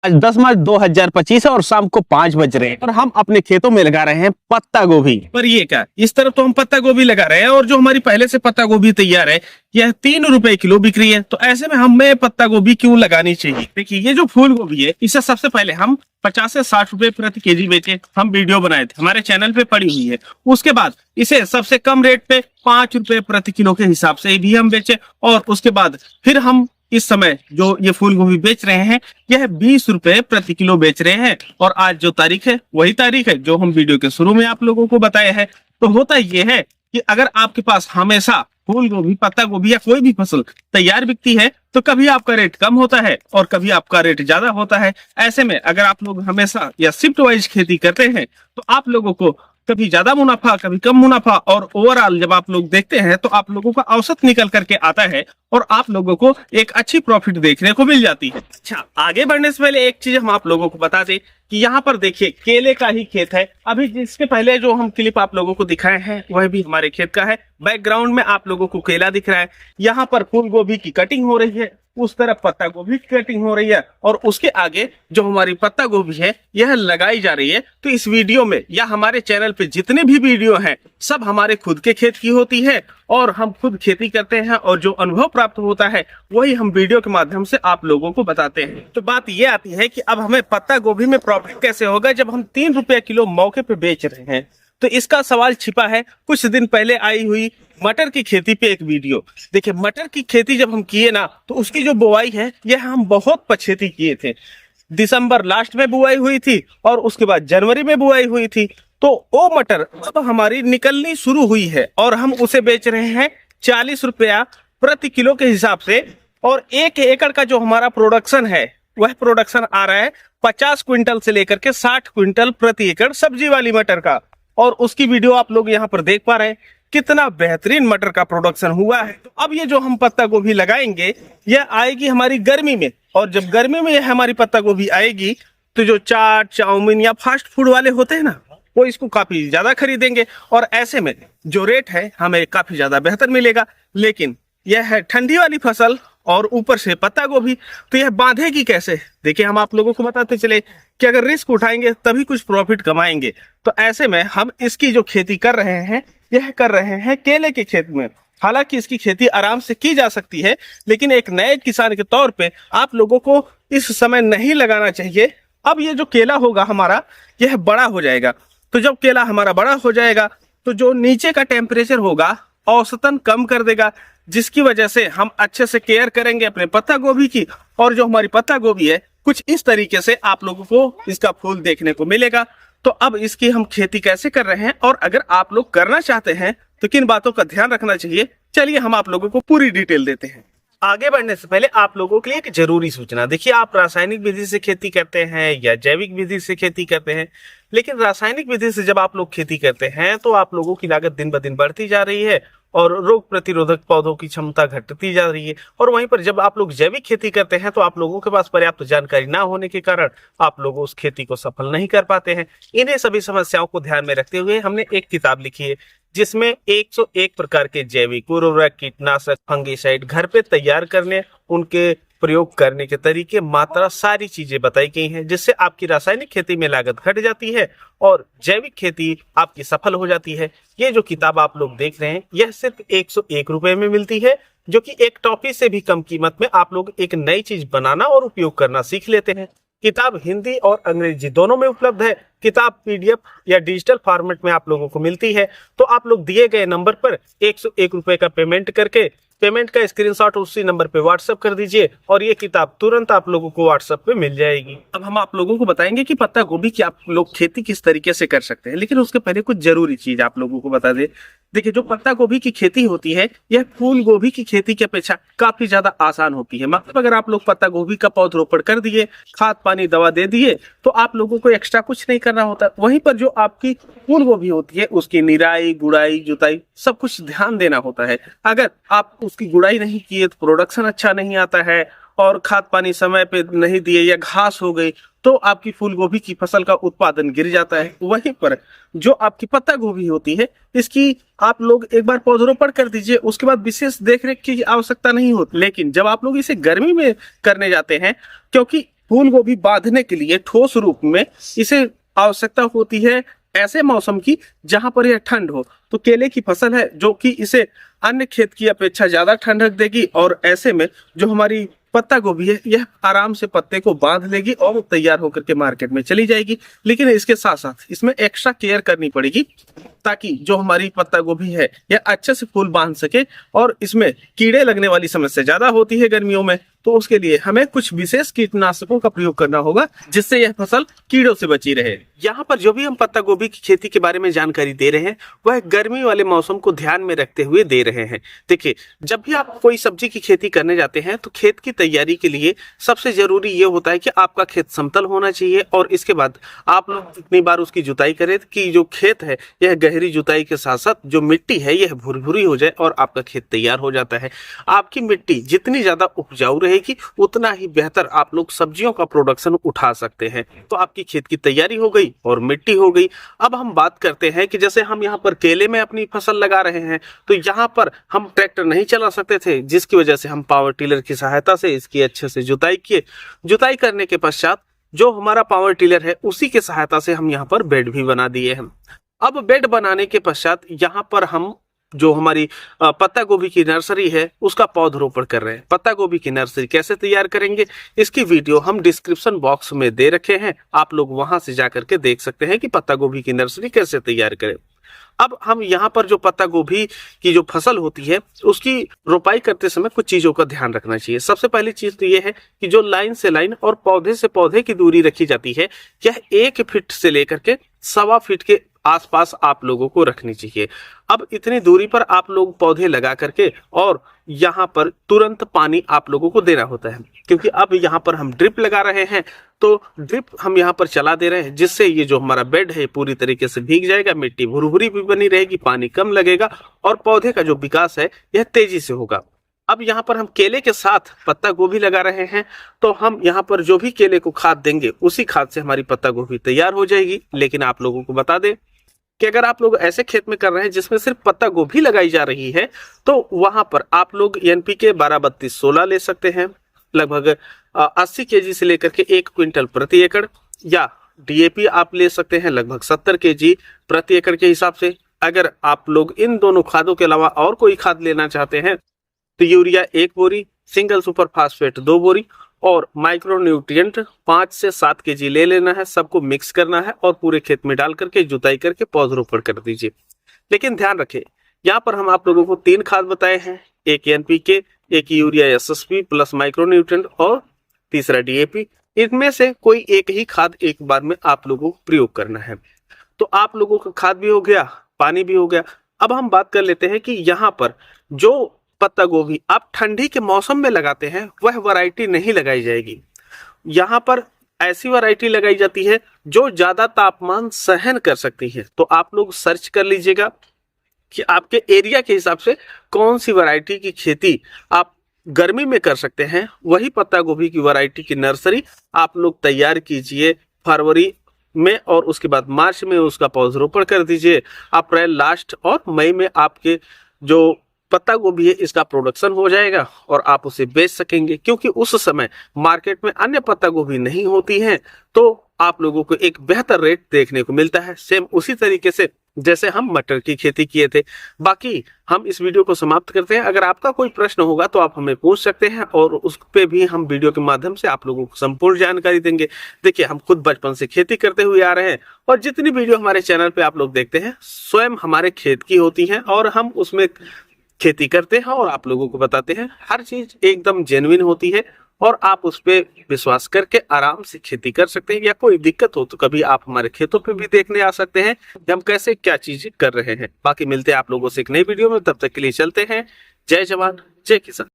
आज 10 मार्च 2025 है और शाम को 5 बज रहे हैं और हम अपने खेतों में लगा रहे हैं पत्ता गोभी। पर ये क्या, इस तरफ तो हम पत्ता गोभी लगा रहे हैं और जो हमारी पहले से पत्ता गोभी तैयार है यह 3 रुपए किलो बिक रही है। तो ऐसे में हमें पत्ता गोभी क्यों लगानी चाहिए? देखिए, ये जो फूल गोभी है इसे सबसे पहले हम 50 से 60 रुपए प्रति केजी बेचे। हम वीडियो बनाए थे, हमारे चैनल पे पड़ी हुई है। उसके बाद इसे सबसे कम रेट पे 5 रुपए प्रति किलो के हिसाब से भी हम बेचे और उसके बाद फिर हम इस समय जो ये फूल गोभी बेच रहे हैं यह 20 रुपए प्रति किलो बेच रहे हैं। और आज जो तारीख है वही तारीख है जो हम वीडियो के शुरू में आप लोगों को बताया है। तो होता ये है कि अगर आपके पास हमेशा फूल गोभी, पत्ता गोभी या कोई भी फसल तैयार बिकती है तो कभी आपका रेट कम होता है और कभी आपका रेट ज्यादा होता है। ऐसे में अगर आप लोग हमेशा या शिफ्ट वाइज खेती करते हैं तो आप लोगों को कभी ज्यादा मुनाफा कभी कम मुनाफा और ओवरऑल जब आप लोग देखते हैं तो आप लोगों का औसत निकल करके आता है और आप लोगों को एक अच्छी प्रॉफिट देखने को मिल जाती है। अच्छा, आगे बढ़ने से पहले एक चीज हम आप लोगों को बता दें कि यहाँ पर देखिए केले का ही खेत है। अभी जिसके पहले जो हम क्लिप आप लोगों को दिखाए हैं वह भी हमारे खेत का है। बैकग्राउंड में आप लोगों को केला दिख रहा है, यहाँ पर फूल गोभी की कटिंग हो रही है, उस तरफ पत्ता गोभी की कटिंग हो रही है और उसके आगे जो हमारी पत्ता गोभी है यह लगाई जा रही है। तो इस वीडियो में या हमारे चैनल पे जितने भी वीडियो हैं सब हमारे खुद के खेत की होती है और हम खुद खेती करते हैं और जो अनुभव प्राप्त होता है वही हम वीडियो के माध्यम से आप लोगों को बताते हैं। तो बात ये आती है कि अब हमें पत्ता गोभी में प्रॉफिट कैसे होगा जब हम 3 रुपए किलो मौके पे बेच रहे हैं। तो इसका सवाल छिपा है कुछ दिन पहले आई हुई मटर की खेती पे एक वीडियो। देखिए, मटर की खेती जब हम किए ना तो उसकी जो बुआई है यह हम बहुत पछेती किए थे। दिसंबर लास्ट में बुआई हुई थी और उसके बाद जनवरी में बुआई हुई थी। तो वो मटर अब हमारी निकलनी शुरू हुई है और हम उसे बेच रहे हैं 40 रुपया प्रति किलो के हिसाब से। और 1 एकड़ का जो हमारा प्रोडक्शन है वह प्रोडक्शन आ रहा है 50 क्विंटल से लेकर के 60 क्विंटल प्रति एकड़ सब्जी वाली मटर का। और उसकी वीडियो आप लोग यहाँ पर देख पा रहे हैं कितना बेहतरीन मटर का प्रोडक्शन हुआ है। तो अब ये जो हम पत्ता गोभी लगाएंगे यह आएगी हमारी गर्मी में और जब गर्मी में यह हमारी पत्ता गोभी आएगी तो जो चाट, चाउमीन या फास्ट फूड वाले होते हैं ना वो इसको काफी ज्यादा खरीदेंगे और ऐसे में जो रेट है हमें काफी ज्यादा बेहतर मिलेगा। लेकिन यह है ठंडी वाली फसल और ऊपर से पत्ता गोभी, तो यह बांधेगी कैसे? देखिए, हम आप लोगों को बताते चले कि अगर रिस्क उठाएंगे तभी कुछ प्रॉफिट कमाएंगे। तो ऐसे में हम इसकी जो खेती कर रहे हैं यह कर रहे हैं केले के खेत में। हालांकि इसकी खेती आराम से की जा सकती है लेकिन एक नए किसान के तौर पे आप लोगों को इस समय नहीं लगाना चाहिए। अब ये जो केला होगा हमारा यह बड़ा हो जाएगा, तो जब केला हमारा बड़ा हो जाएगा तो जो नीचे का टेम्परेचर होगा औसतन कम कर देगा, जिसकी वजह से हम अच्छे से केयर करेंगे अपने पत्ता गोभी की और जो हमारी पत्ता गोभी है कुछ इस तरीके से आप लोगों को इसका फूल देखने को मिलेगा। तो अब इसकी हम खेती कैसे कर रहे हैं और अगर आप लोग करना चाहते हैं तो किन बातों का ध्यान रखना चाहिए, चलिए हम आप लोगों को पूरी डिटेल देते हैं। आगे बढ़ने से पहले आप लोगों के लिए एक जरूरी सूचना। देखिए, आप रासायनिक विधि से खेती करते हैं या जैविक विधि से खेती करते हैं, लेकिन रासायनिक विधि से जब आप लोग खेती करते हैं तो आप लोगों की लागत दिन ब दिन बढ़ती जा रही है और रोग प्रतिरोधक पौधों की क्षमता घटती जा रही है। और वहीं पर जब आप लोग जैविक खेती करते हैं तो आप लोगों के पास पर्याप्त जानकारी ना होने के कारण आप लोग उस खेती को सफल नहीं कर पाते हैं। इन्हें सभी समस्याओं को ध्यान में रखते हुए हमने एक किताब लिखी है जिसमें 101 प्रकार के जैविक उर्वरक, कीटनाशक, फंगिसाइड घर पे तैयार करने, उनके प्रयोग करने के तरीके, मात्रा, सारी चीजें बताई गई हैं जिससे आपकी रासायनिक खेती में लागत घट जाती है और जैविक खेती आपकी सफल हो जाती है। ये जो किताब आप लोग देख रहे हैं यह सिर्फ 101 रुपए में मिलती है, जो कि एक टॉफी से भी कम कीमत में आप लोग एक नई चीज बनाना और उपयोग करना सीख लेते हैं। किताब हिंदी और अंग्रेजी दोनों में उपलब्ध है। किताब पीडीएफ या डिजिटल फॉर्मेट में आप लोगों को मिलती है। तो आप लोग दिए गए नंबर पर 101 रुपए का पेमेंट करके पेमेंट का स्क्रीनशॉट उसी नंबर पे व्हाट्सएप कर दीजिए और ये किताब तुरंत आप लोगों को व्हाट्सएप पे मिल जाएगी। अब हम आप लोगों को बताएंगे कि पत्ता गोभी की आप लोग खेती किस तरीके से कर सकते हैं, लेकिन उसके पहले कुछ जरूरी चीज आप लोगों को बता दे। देखिए, जो पत्ता गोभी की खेती होती है यह फूल गोभी की खेती की अपेक्षा काफी ज्यादा आसान होती है। मतलब अगर आप लोग पत्ता गोभी का पौधरोपण कर दिए, खाद पानी दवा दे दिए तो आप लोगों को एक्स्ट्रा कुछ नहीं करना होता। वहीं पर जो आपकी फूल गोभी होती है उसकी निराई, गुड़ाई, जुताई सब कुछ ध्यान देना होता है। अगर आप उसकी गुड़ाई नहीं किए तो प्रोडक्शन अच्छा नहीं आता है और खाद पानी समय पे नहीं दिए या घास हो गई तो आपकी फूल गोभी की फसल का उत्पादन गिर जाता है। वहीं पर जो आपकी पत्ता गोभी होती है इसकी आप लोग एक बार पौधरोपण कर दीजिए, उसके बाद विशेष देखरेख की आवश्यकता नहीं होती। लेकिन जब आप लोग इसे गर्मी में करने जाते हैं, क्योंकि फूल गोभी बांधने के लिए ठोस रूप में इसे आवश्यकता होती है ऐसे मौसम की जहां पर यह ठंड हो। तो केले की फसल है जो कि इसे अन्य खेत की अपेक्षा ज्यादा ठंडक देगी, और ऐसे में जो हमारी पत्ता गोभी है यह आराम से पत्ते को बांध लेगी और तैयार होकर के मार्केट में चली जाएगी। लेकिन इसके साथ साथ इसमें एक्स्ट्रा केयर करनी पड़ेगी ताकि जो हमारी पत्ता गोभी है यह अच्छे से फूल बांध सके। और इसमें कीड़े लगने वाली समस्या ज्यादा होती है गर्मियों में, तो उसके लिए हमें कुछ विशेष कीटनाशकों का प्रयोग करना होगा जिससे यह फसल कीड़ों से बची रहे। यहाँ पर जो भी हम पत्ता गोभी की खेती के बारे में जानकारी दे रहे हैं वह गर्मी वाले मौसम को ध्यान में रखते हुए दे रहे हैं। देखिए, जब भी आप कोई सब्जी की खेती करने जाते हैं तो खेत की तैयारी के लिए सबसे जरूरी ये होता है कि आपका खेत समतल होना चाहिए, और इसके बाद आप लोग कितनी बार उसकी जुताई करें कि जो खेत है यह गहरी जुताई के साथ साथ जो मिट्टी है यह भुरभुरी हो जाए और आपका खेत तैयार हो जाता है। आपकी मिट्टी जितनी ज्यादा उपजाऊ रहेगी उतना ही बेहतर आप लोग सब्जियों का प्रोडक्शन उठा सकते हैं। तो आपकी खेत की तैयारी हो गई और मिट्टी हो गई। अब हम बात करते हैं कि जैसे हम यहाँ पर केले में अपनी फसल लगा रहे हैं तो यहाँ पर हम ट्रैक्टर नहीं चला सकते थे, जिसकी वजह से हम पावर टिलर की सहायता से इसकी अच्छे से जुताई किए। जुताई करने के पश्चात जो हमारा पावर टिलर है उसी के सहायता से हम यहाँ पर बेड भी बना दिए हैं। अब बेड बनाने के पश्चात यहाँ पर हम जो हमारी पत्ता गोभी की नर्सरी है उसका पौधरोपण कर रहे हैं। पत्ता गोभी की नर्सरी कैसे तैयार करेंगे इसकी वीडियो हम डिस्क्रिप्शन बॉक्स में दे रखे हैं, आप लोग वहां से जाकर के देख सकते हैं कि पत्ता गोभी की नर्सरी कैसे तैयार करें। अब हम यहाँ पर जो पत्ता गोभी की जो फसल होती है उसकी रोपाई करते समय कुछ चीजों का ध्यान रखना चाहिए। सबसे पहली चीज तो ये है कि जो लाइन से लाइन और पौधे से पौधे की दूरी रखी जाती है यह 1 फीट से लेकर के 1.25 फीट के आसपास आप लोगों को रखनी चाहिए। अब इतनी दूरी पर आप लोग पौधे लगा करके और यहाँ पर तुरंत पानी आप लोगों को देना होता है, क्योंकि अब यहाँ पर हम ड्रिप लगा रहे हैं तो ड्रिप हम यहाँ पर चला दे रहे हैं जिससे ये जो हमारा बेड है पूरी तरीके से भीग जाएगा, मिट्टी भुरभुरी भी बनी रहेगी, पानी कम लगेगा और पौधे का जो विकास है यह तेजी से होगा। अब यहाँ पर हम केले के साथ पत्ता गोभी लगा रहे हैं तो हम यहाँ पर जो भी केले को खाद देंगे उसी खाद से हमारी पत्ता गोभी तैयार हो जाएगी। लेकिन आप लोगों को बता दें कि अगर आप लोग ऐसे खेत में कर रहे हैं जिसमें सिर्फ पत्ता गोभी लगाई जा रही है तो वहां पर आप लोग NPK 12-32-16 ले सकते हैं, लगभग 80 kg से लेकर के 1 क्विंटल प्रति एकड़, या DAP आप ले सकते हैं लगभग 70 kg प्रति एकड़ के हिसाब से। अगर आप लोग इन दोनों खादों के अलावा और कोई खाद लेना चाहते हैं तो यूरिया 1 बोरी, सिंगल सुपर फास्फेट 2 बोरी और माइक्रो न्यूट्रिएंट 5 से 7 kg ले लेना है। सबको मिक्स करना है और पूरे खेत में डाल करके जुताई करके पौधरोपण कर दीजिए। लेकिन ध्यान रखें, यहाँ पर हम आप लोगों को 3 खाद बताए हैं, एक NPK, एक urea SSP plus micro nutrient और तीसरा DAP। इनमें से कोई एक ही खाद एक बार में आप लोगों को प्रयोग करना है। तो आप लोगों का खाद भी हो गया, पानी भी हो गया। अब हम बात कर लेते हैं कि यहाँ पर जो पत्ता गोभी आप ठंडी के मौसम में लगाते हैं वह वैरायटी नहीं लगाई जाएगी। यहाँ पर ऐसी वैरायटी लगाई जाती है जो ज्यादा तापमान सहन कर सकती है। तो आप लोग सर्च कर लीजिएगा कि आपके एरिया के हिसाब से कौन सी वैरायटी की खेती आप गर्मी में कर सकते हैं। वही पत्ता गोभी की वैरायटी की नर्सरी आप लोग तैयार कीजिए फरवरी में, और उसके बाद मार्च में उसका पौधरोपण कर दीजिए। अप्रैल लास्ट और मई में आपके जो पत्ता गोभी है इसका प्रोडक्शन हो जाएगा और आप उसे बेच सकेंगे, क्योंकि उस समय मार्केट में अन्य पत्ता गोभी नहीं होती हैं तो आप लोगों को एक बेहतर रेट देखने को मिलता है। सेम उसी तरीके से जैसे हम मटर की खेती किए थे। बाकी हम इस वीडियो को समाप्त करते हैं। अगर आपका कोई प्रश्न होगा तो आप हमें पूछ सकते हैं और उस पे भी हम वीडियो के माध्यम से आप लोगों को संपूर्ण जानकारी देंगे। देखिए, हम खुद बचपन से खेती करते हुए आ रहे हैं और जितनी वीडियो हमारे चैनल पे आप लोग देखते हैं स्वयं हमारे खेत की होती हैं और हम उसमें खेती करते हैं और आप लोगों को बताते हैं। हर चीज एकदम जेन्युइन होती है और आप उस पर विश्वास करके आराम से खेती कर सकते हैं। या कोई दिक्कत हो तो कभी आप हमारे खेतों पे भी देखने आ सकते हैं कि हम कैसे क्या चीजें कर रहे हैं। बाकी मिलते हैं आप लोगों से एक नई वीडियो में, तब तक के लिए चलते हैं। जय जवान जय किसान।